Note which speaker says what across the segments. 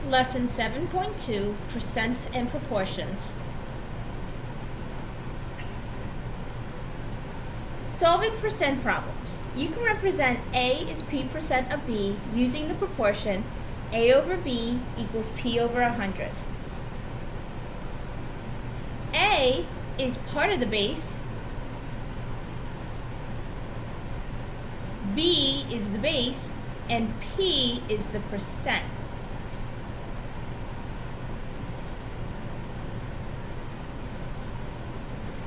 Speaker 1: Lesson 7.2, Percents and Proportions. Solving percent problems. You can represent A is P percent of B using the proportion A over B equals P over 100. A is part of the base, B is the base, and P is the percent.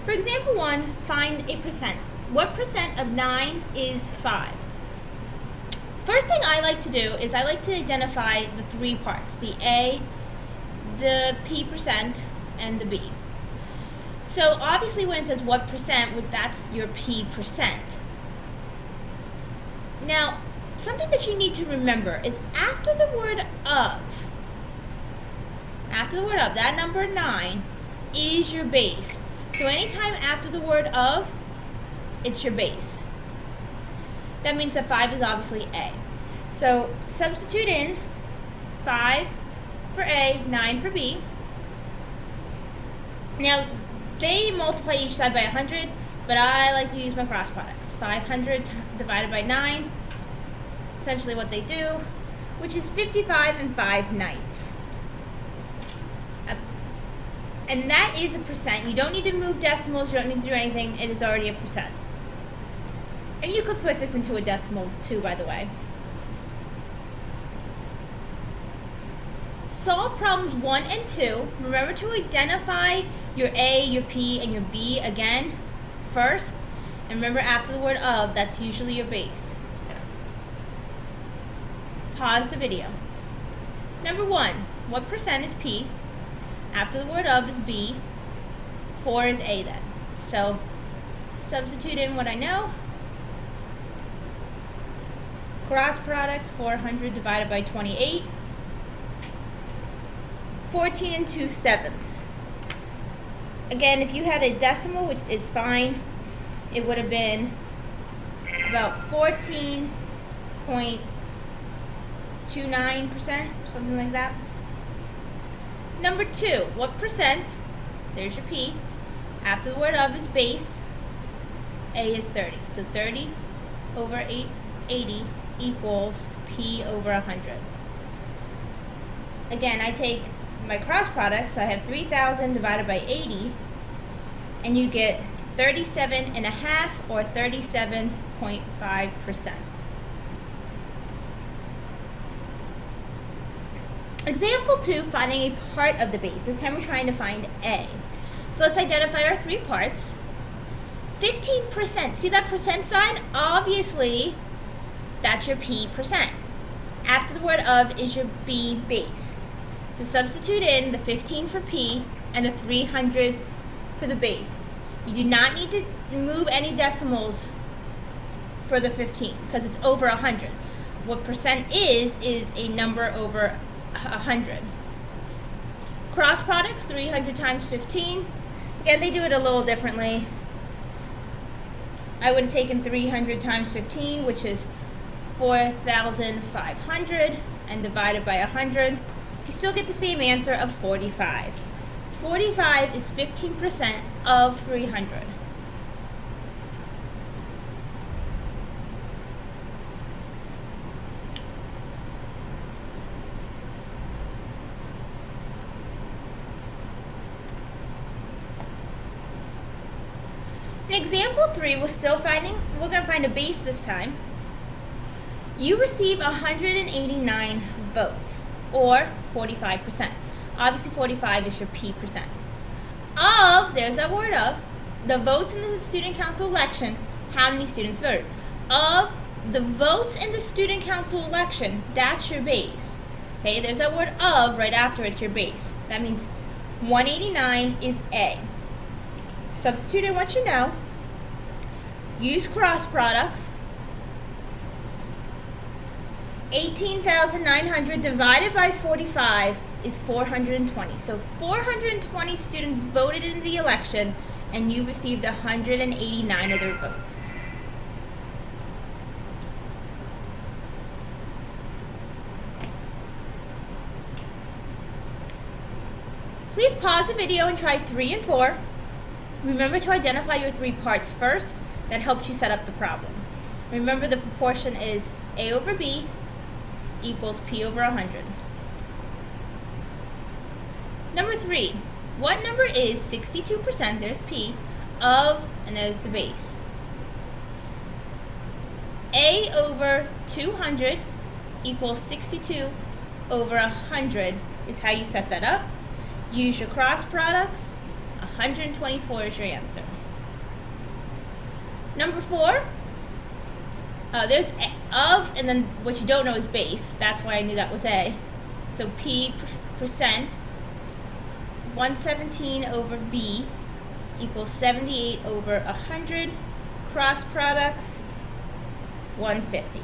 Speaker 1: For example 1, find a percent. What percent of 9 is 5? First thing I like to do is I like to identify the three parts, the A, the P percent, and the B. So obviously when it says what percent, that's your P percent. Now, something that you need to remember is after the word of, that number 9 is your base. So anytime after the word of, it's your base. That means that 5 is obviously A. So substitute in 5 for A, 9 for B. Now, they multiply each side by 100, but I like to use my cross products. 500 divided by 9, essentially what they do, which is 55 and 5/9. And that is a percent. You don't need to move decimals, you don't need to do anything, it is already a percent. And you could put this into a decimal too, by the way. Solve problems 1 and 2. Remember to identify your A, your P, and your B again first. And remember after the word of, that's usually your base. Pause the video. Number 1, what percent is P? After the word of is B. 4 is A then. So substitute in what I know. Cross products, 400 divided by 28. 14 and 2/7. Again, if you had a decimal, which is fine, it would have been about 14.29%, something like that. Number 2, what percent? There's your P. After the word of is base. A is 30. So 30 over 80 equals P over 100. Again, I take my cross product, so I have 3,000 divided by 80, and you get 37.5 or 37.5%. Example 2, finding a part of the base. This time we're trying to find A. So let's identify our three parts. 15%. See that percent sign? Obviously, that's your P percent. After the word of is your B base. So substitute in the 15 for P and the 300 for the base. You do not need to move any decimals for the 15 because it's over 100. What percent is a number over 100. Cross products, 300 times 15. Again, they do it a little differently. I would have taken 300 times 15, which is 4,500, and divided by 100. You still get the same answer of 45. 45 is 15% of 300. In example 3, we're going to find a base this time. You receive 189 votes, or 45%. Obviously 45 is your P percent. Of, there's that word of, the votes in the student council election, how many students voted? Of the votes in the student council election, that's your base. Okay, there's that word of right after it's your base. That means 189 is A. Substitute in what you know. Use cross products. 18,900 divided by 45 is 420. So 420 students voted in the election, and you received 189 of their votes. Please pause the video and try 3 and 4. Remember to identify your 3 parts first. That helps you set up the problem. Remember the proportion is A over B equals P over 100. Number 3, what number is 62%, there's P, of, and there's the base? A over 200 equals 62 over 100 is how you set that up. Use your cross products. 124 is your answer. Number 4, there's of, and then what you don't know is base. That's why I knew that was A. So P percent, 117 over B equals 78 over 100. Cross products, 150.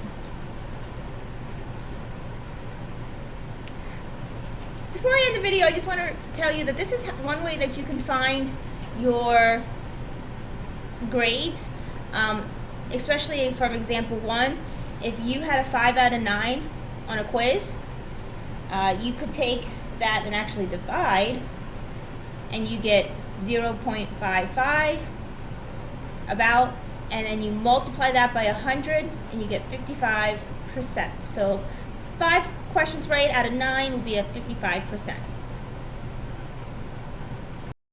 Speaker 1: Before I end the video, I just want to tell you that this is one way that you can find your grades, especially from example 1. If you had a 5 out of 9 on a quiz, you could take that and actually divide, and you get 0.55 about, and then you multiply that by 100 and you get 55%. So 5 questions right out of 9 would be at 55%.